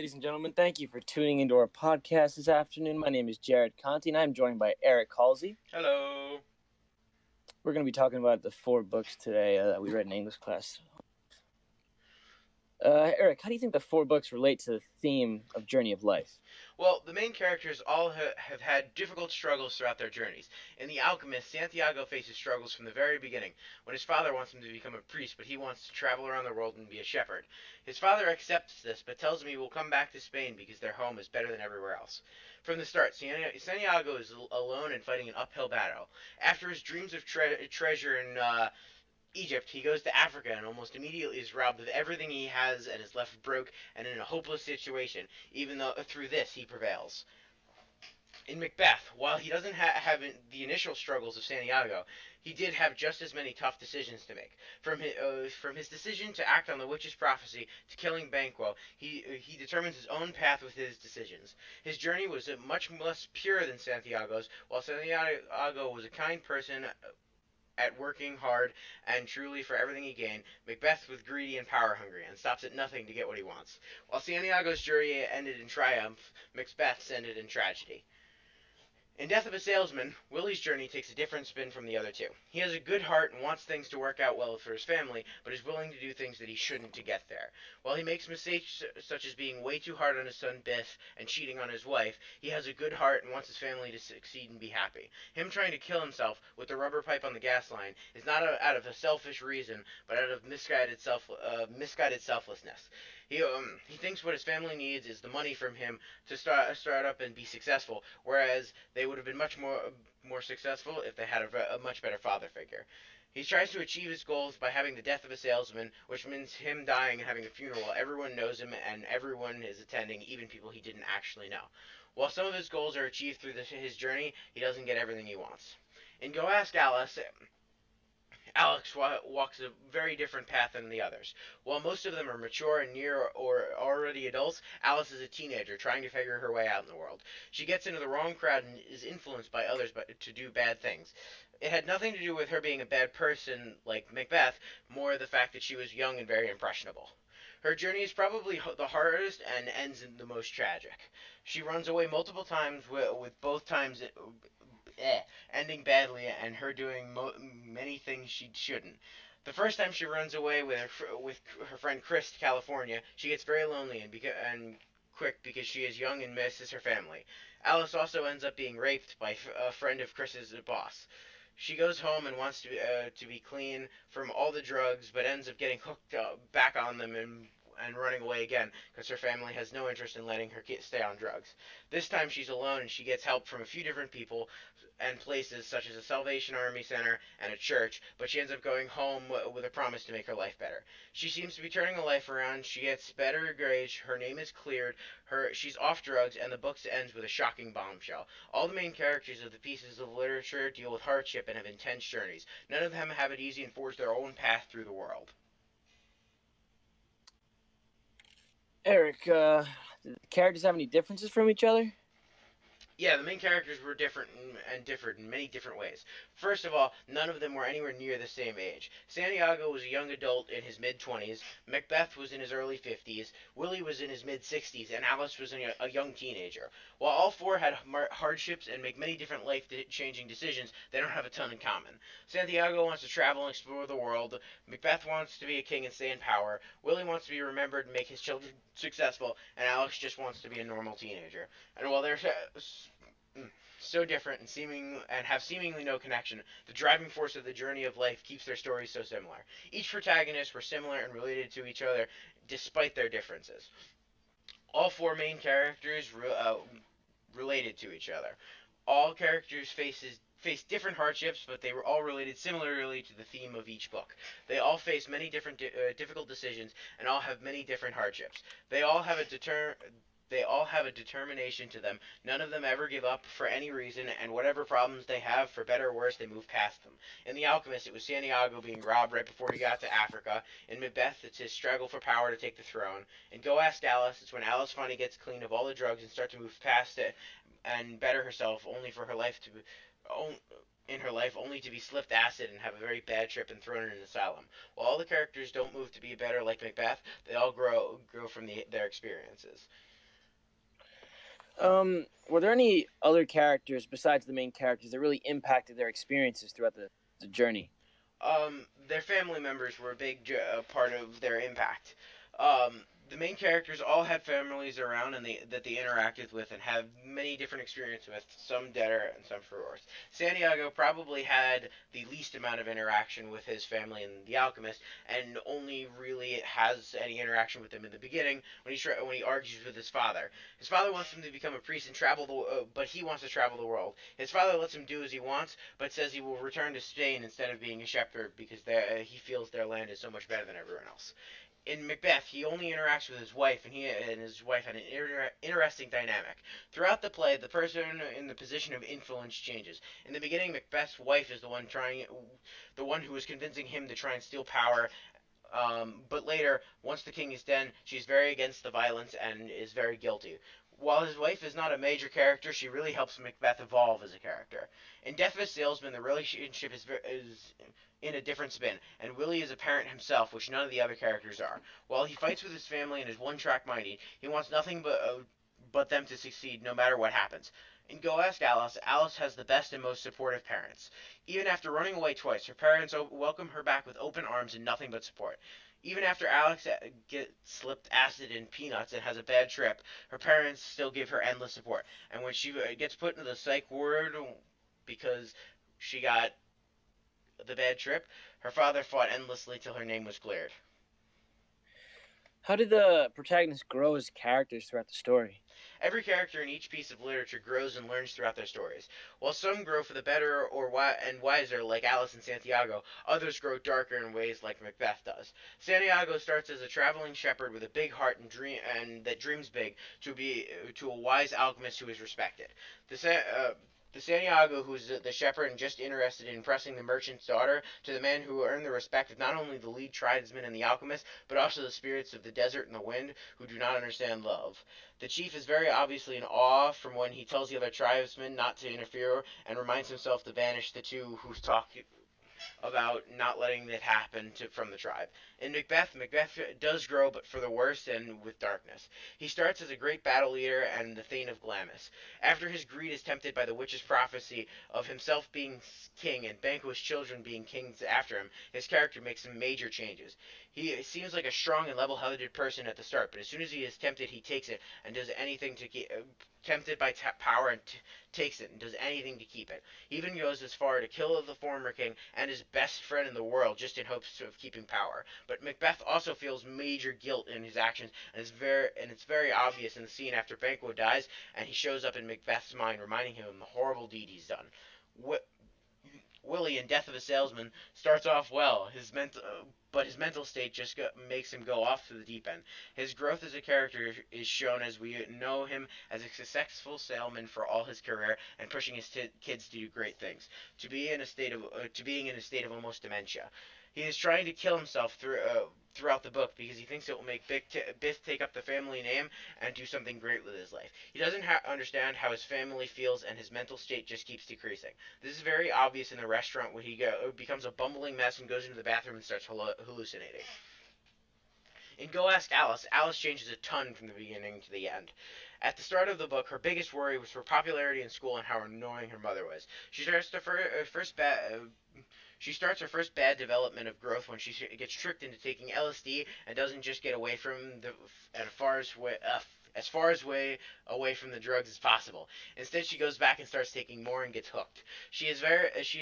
Ladies and gentlemen, thank you for tuning into our podcast this afternoon. My name is Jared Conti, and I'm joined by Eric Halsey. Hello. We're going to be talking about the 4 books today that we read in English class. Eric, how do you think the 4 books relate to the theme of Journey of Life? Well, the main characters all have had difficult struggles throughout their journeys. In The Alchemist, Santiago faces struggles from the very beginning, when his father wants him to become a priest, but he wants to travel around the world and be a shepherd. His father accepts this, but tells him he will come back to Spain because their home is better than everywhere else. From the start, Santiago is alone and fighting an uphill battle. After his dreams of treasure in Egypt, he goes to Africa and almost immediately is robbed of everything he has and is left broke and in a hopeless situation, even though through this he prevails. In Macbeth, while he doesn't have the initial struggles of Santiago, he did have just as many tough decisions to make. From his decision to act on the witch's prophecy to killing Banquo, he determines his own path with his decisions. His journey was much less pure than Santiago's, while Santiago was a kind person at working hard and truly for everything he gained. Macbeth was greedy and power hungry, and stops at nothing to get what he wants. While Santiago's journey ended in triumph, Macbeth's ended in tragedy. In Death of a Salesman, Willie's journey takes a different spin from the other two. He has a good heart and wants things to work out well for his family, but is willing to do things that he shouldn't to get there. While he makes mistakes such as being way too hard on his son Biff and cheating on his wife, he has a good heart and wants his family to succeed and be happy. Him trying to kill himself with the rubber pipe on the gas line is not out of a selfish reason, but out of misguided selflessness. He thinks what his family needs is the money from him to start up and be successful, whereas they would have been much more successful if they had a much better father figure. He tries to achieve his goals by having the death of a salesman, which means him dying and having a funeral. Everyone knows him and everyone is attending, even people he didn't actually know. While some of his goals are achieved through his journey, he doesn't get everything he wants. In Go Ask Alice, Alex walks a very different path than the others. While most of them are mature and near or already adults, Alice is a teenager trying to figure her way out in the world. She gets into the wrong crowd and is influenced by others to do bad things. It had nothing to do with her being a bad person like Macbeth, more the fact that she was young and very impressionable. Her journey is probably the hardest and ends in the most tragic. She runs away multiple times, with both times ending badly and her doing many things she shouldn't. The first time she runs away with her friend Chris to California, she gets very lonely and quick because she is young and misses her family. Alice also ends up being raped by a friend of Chris's boss. She goes home and wants to be clean from all the drugs, but ends up getting hooked back on them and running away again because her family has no interest in letting her stay on drugs. This time she's alone and she gets help from a few different people and places such as a Salvation Army center and a church, but she ends up going home with a promise to make her life better. She seems to be turning her life around. She gets better grades, her name is cleared, she's off drugs, and the book ends with a shocking bombshell. All the main characters of the pieces of literature deal with hardship and have intense journeys. None of them have it easy and forge their own path through the world. Eric, do the characters have any differences from each other? Yeah, the main characters were different and differed in many different ways. First of all, none of them were anywhere near the same age. Santiago was a young adult in his mid-20s, Macbeth was in his early 50s, Willie was in his mid-60s, and Alice was a young teenager. While all four had hardships and make many different life-changing decisions, they don't have a ton in common. Santiago wants to travel and explore the world, Macbeth wants to be a king and stay in power, Willie wants to be remembered and make his children successful, and Alex just wants to be a normal teenager. And while they're so different and have seemingly no connection, the driving force of the journey of life keeps their stories so similar. Each protagonist were similar and related to each other despite their differences. All four main characters related to each other. All characters face different hardships, but they were all related similarly to the theme of each book. They all face many different difficult decisions and all have many different hardships. They all have a determination to them. None of them ever give up for any reason, and whatever problems they have, for better or worse, they move past them. In The Alchemist, it was Santiago being robbed right before he got to Africa. In Macbeth, it's his struggle for power to take the throne. In Go Ask Alice, it's when Alice finally gets clean of all the drugs and starts to move past it and better herself, only for her life to in her life only to be slipped acid and have a very bad trip and thrown in an asylum. While all the characters don't move to be better like Macbeth, they all grow from their experiences. Were there any other characters besides the main characters that really impacted their experiences throughout the journey? Their family members were a big part of their impact. The main characters all had families around and that they interacted with and have many different experiences with, some better and some for worse. Santiago probably had the least amount of interaction with his family in The Alchemist, and only really has any interaction with them in the beginning when he argues with his father. His father wants him to become a priest and travel but he wants to travel the world. His father lets him do as he wants, but says he will return to Spain instead of being a shepherd because he feels their land is so much better than everyone else. In Macbeth, he only interacts with his wife, and he and his wife had an interesting dynamic. Throughout the play, the person in the position of influence changes. In the beginning, Macbeth's wife is the one who is convincing him to try and steal power. But later, once the king is dead, she's very against the violence and is very guilty. While his wife is not a major character, she really helps Macbeth evolve as a character. In Death of a Salesman, the relationship is in a different spin, and Willie is a parent himself, which none of the other characters are. While he fights with his family and is one-track minded, he wants nothing but them to succeed no matter what happens. In Go Ask Alice, Alice has the best and most supportive parents. Even after running away twice, her parents welcome her back with open arms and nothing but support. Even after Alex gets slipped acid and peanuts and has a bad trip, her parents still give her endless support. And when she gets put into the psych ward because she got the bad trip, her father fought endlessly till her name was cleared. How did the protagonists grow as characters throughout the story? Every character in each piece of literature grows and learns throughout their stories. While some grow for the better and wiser, like Alice and Santiago, others grow darker in ways like Macbeth does. Santiago starts as a traveling shepherd with a big heart and that dreams big to a wise alchemist who is respected. The Santiago, who's the shepherd and just interested in impressing the merchant's daughter, to the man who earned the respect of not only the lead tribesman and the alchemist, but also the spirits of the desert and the wind, who do not understand love. The chief is very obviously in awe from when he tells the other tribesmen not to interfere and reminds himself to banish the two who talk about not letting it happen from the tribe. In Macbeth does grow, but for the worse and with darkness. He starts as a great battle leader and the Thane of Glamis. After his greed is tempted by the witch's prophecy of himself being king and Banquo's children being kings after him, his character makes some major changes. He seems like a strong and level-headed person at the start, but as soon as he is tempted, he takes it and does anything to get tempted by power and takes it and does anything to keep it. He even goes as far to kill the former king and his best friend in the world just in hopes of keeping power. But Macbeth also feels major guilt in his actions, and it's very obvious in the scene after Banquo dies, and he shows up in Macbeth's mind, reminding him of the horrible deed he's done. Willie in Death of a Salesman starts off well, but his mental state just makes him go off to the deep end. His growth as a character is shown as we know him as a successful salesman for all his career and pushing his kids to do great things, to being in a state of almost dementia. He is trying to kill himself throughout the book because he thinks it will make Biff take up the family name and do something great with his life. He doesn't understand how his family feels, and his mental state just keeps decreasing. This is very obvious in the restaurant when he becomes a bumbling mess and goes into the bathroom and starts hallucinating. In Go Ask Alice, Alice changes a ton from the beginning to the end. At the start of the book, her biggest worry was her popularity in school and how annoying her mother was. She starts her first bad development of growth when she gets tricked into taking LSD and doesn't just get away from as far away from the drugs as possible. Instead, she goes back and starts taking more and gets hooked. She is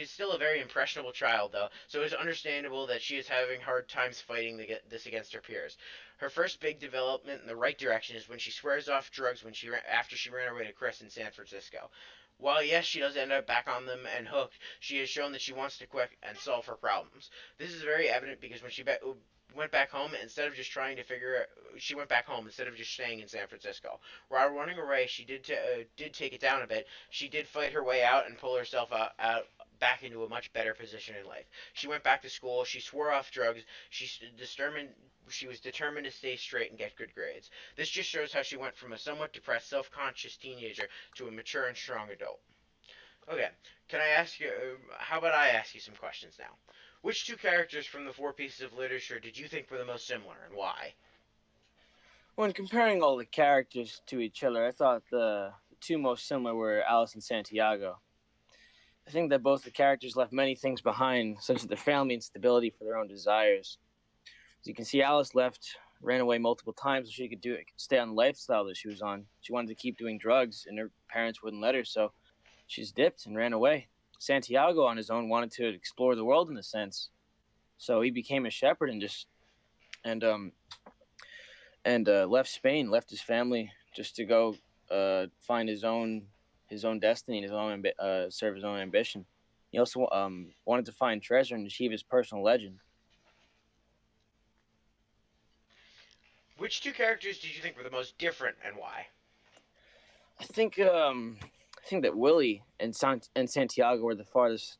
still a very impressionable child, though, so it's understandable that she is having hard times fighting this against her peers. Her first big development in the right direction is when she swears off drugs after she ran away to Chris in San Francisco. While yes, she does end up back on them and hooked, she has shown that she wants to quit and solve her problems. This is very evident because when she went back home, instead of just she went back home instead of just staying in San Francisco. While running away, she did take it down a bit. She did fight her way out and pull herself out back into a much better position in life. She went back to school. She swore off drugs. She was determined to stay straight and get good grades. This just shows how she went from a somewhat depressed, self-conscious teenager to a mature and strong adult. Okay, how about I ask you some questions now? Which two characters from the four pieces of literature did you think were the most similar, and why? When comparing all the characters to each other, I thought the two most similar were Alice and Santiago. I think that both the characters left many things behind, such as their family and stability for their own desires. As you can see, Alice ran away multiple times so she could stay on the lifestyle that she was on. She wanted to keep doing drugs, and her parents wouldn't let her, so she just dipped and ran away. Santiago, on his own, wanted to explore the world in a sense, so he became a shepherd and left Spain, left his family just to go find his own destiny and serve his own ambition. He also wanted to find treasure and achieve his personal legend. Which two characters did you think were the most different, and why? I think that Willie and Santiago were the farthest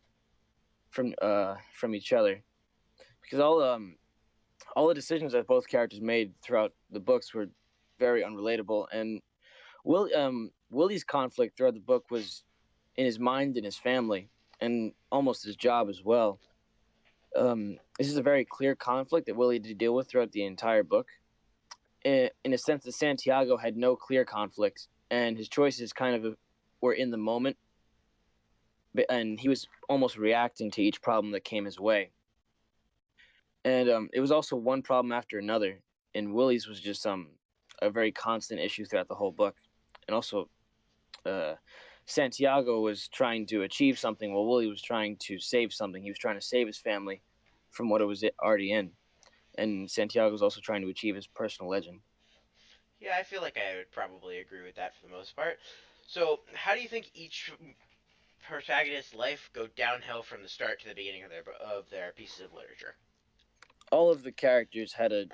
from each other, because all the decisions that both characters made throughout the books were very unrelatable, and Willie's conflict throughout the book was in his mind and his family, and almost his job as well. This is a very clear conflict that Willie had to deal with throughout the entire book. In a sense that Santiago had no clear conflicts, and his choices kind of were in the moment, and he was almost reacting to each problem that came his way. And it was also one problem after another, and Willie's was just a very constant issue throughout the whole book. And also, Santiago was trying to achieve something while Willie was trying to save something. He was trying to save his family from what it was already in. And Santiago was also trying to achieve his personal legend. Yeah, I feel like I would probably agree with that for the most part. So, how do you think each protagonist's life go downhill from the start to the beginning of their pieces of literature? All of the characters had a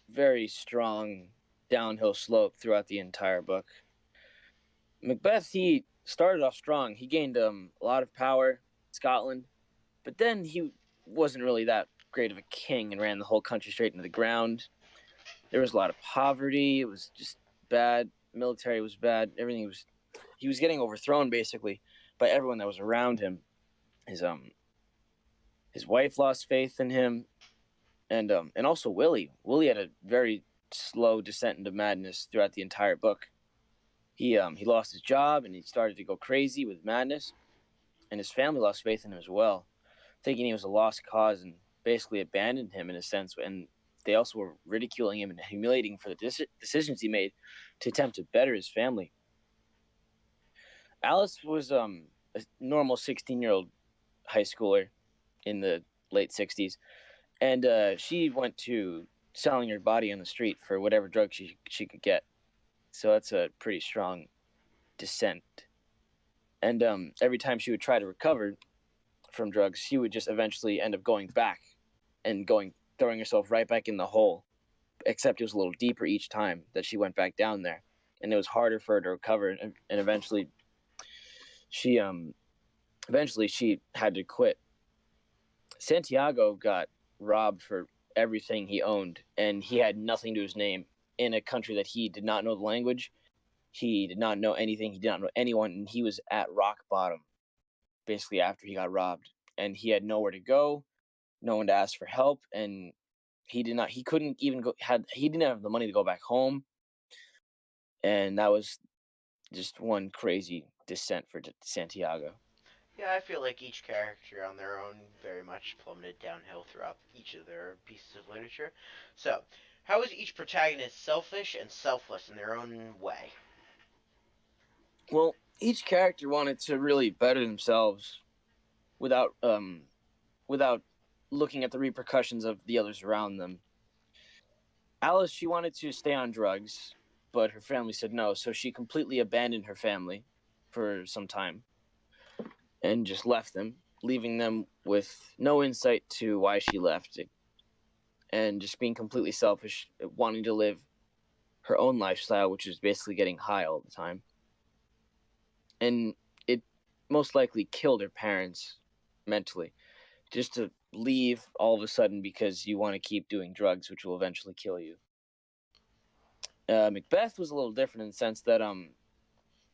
very strong downhill slope throughout the entire book. Macbeth, he started off strong. He gained a lot of power in Scotland, but then he wasn't really that great of a king and ran the whole country straight into the ground. There was a lot of poverty. It was just bad. Military was bad. He was getting overthrown basically by everyone that was around him. His wife lost faith in him, and also Willie. Willie had a very slow descent into madness throughout the entire book. He lost his job and he started to go crazy with madness, and his family lost faith in him as well, thinking he was a lost cause, and basically abandoned him in a sense. And they also were ridiculing him and humiliating him for the decisions he made to attempt to better his family. Alice was a normal 16-year-old high schooler in the late 60s, and she went to selling her body on the street for whatever drug she could get. So that's a pretty strong descent. And every time she would try to recover from drugs, she would just eventually end up going back and throwing herself right back in the hole, except it was a little deeper each time that she went back down there, and it was harder for her to recover. And eventually she had to quit. Santiago got robbed for everything he owned, and he had nothing to his name in a country that he did not know the language. He did not know anything. He did not know anyone, and he was at rock bottom basically after he got robbed, and he had nowhere to go, no one to ask for help, and he didn't have the money to go back home, and that was just one crazy descent for Santiago. Yeah, I feel like each character on their own very much plummeted downhill throughout each of their pieces of literature. So, how is each protagonist selfish and selfless in their own way? Well, each character wanted to really better themselves without looking at the repercussions of the others around them. Alice, she wanted to stay on drugs, but her family said no, so she completely abandoned her family for some time and just left them, leaving them with no insight to why she left, and just being completely selfish, wanting to live her own lifestyle, which is basically getting high all the time. And it most likely killed her parents mentally, just to leave all of a sudden because you want to keep doing drugs, which will eventually kill you. Macbeth was a little different in the sense that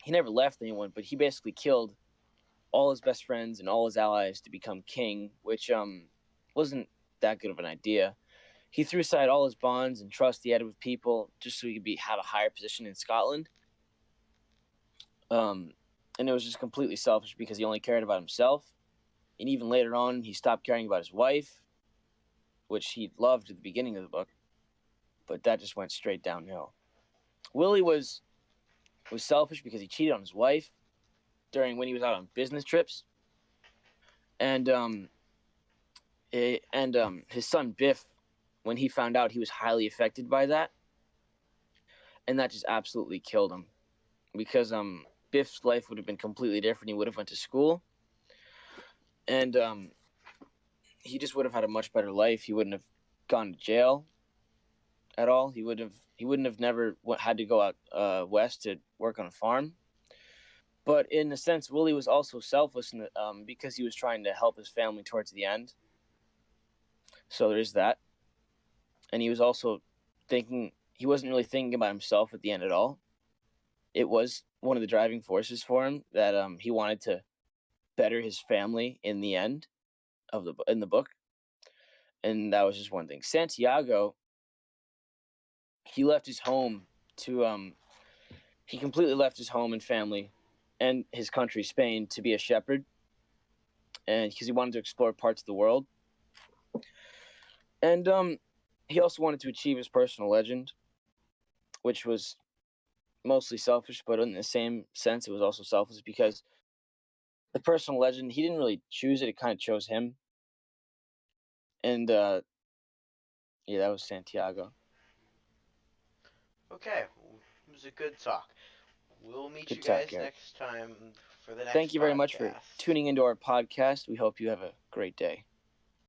he never left anyone, but he basically killed all his best friends and all his allies to become king, which wasn't that good of an idea. He threw aside all his bonds and trust he had with people just so he could have a higher position in Scotland. And it was just completely selfish because he only cared about himself. And even later on, he stopped caring about his wife, which he loved at the beginning of the book, but that just went straight downhill. Willie was selfish because he cheated on his wife during when he was out on business trips, and his son Biff, when he found out, he was highly affected by that, and that just absolutely killed him because Biff's life would have been completely different. He would have went to school, and he just would have had a much better life. He wouldn't have gone to jail at all. He wouldn't have never had to go out west to work on a farm. But in a sense, Willie was also selfless because he was trying to help his family towards the end. So there is that. And he was also he wasn't really thinking about himself at the end at all. It was one of the driving forces for him that he wanted to better his family in the end in the book. And that was just one thing. Santiago, he left his home he completely left his home and family and his country, Spain, to be a shepherd, and because he wanted to explore parts of the world. And he also wanted to achieve his personal legend, which was mostly selfish, but in the same sense, it was also selfish because the personal legend, he didn't really choose it; it kind of chose him. And yeah, that was Santiago. Okay, it was a good talk. We'll meet Good you talk, guys Garrett. next time for the next Thank you very much for podcast. tuning into our podcast. We hope you have a great day.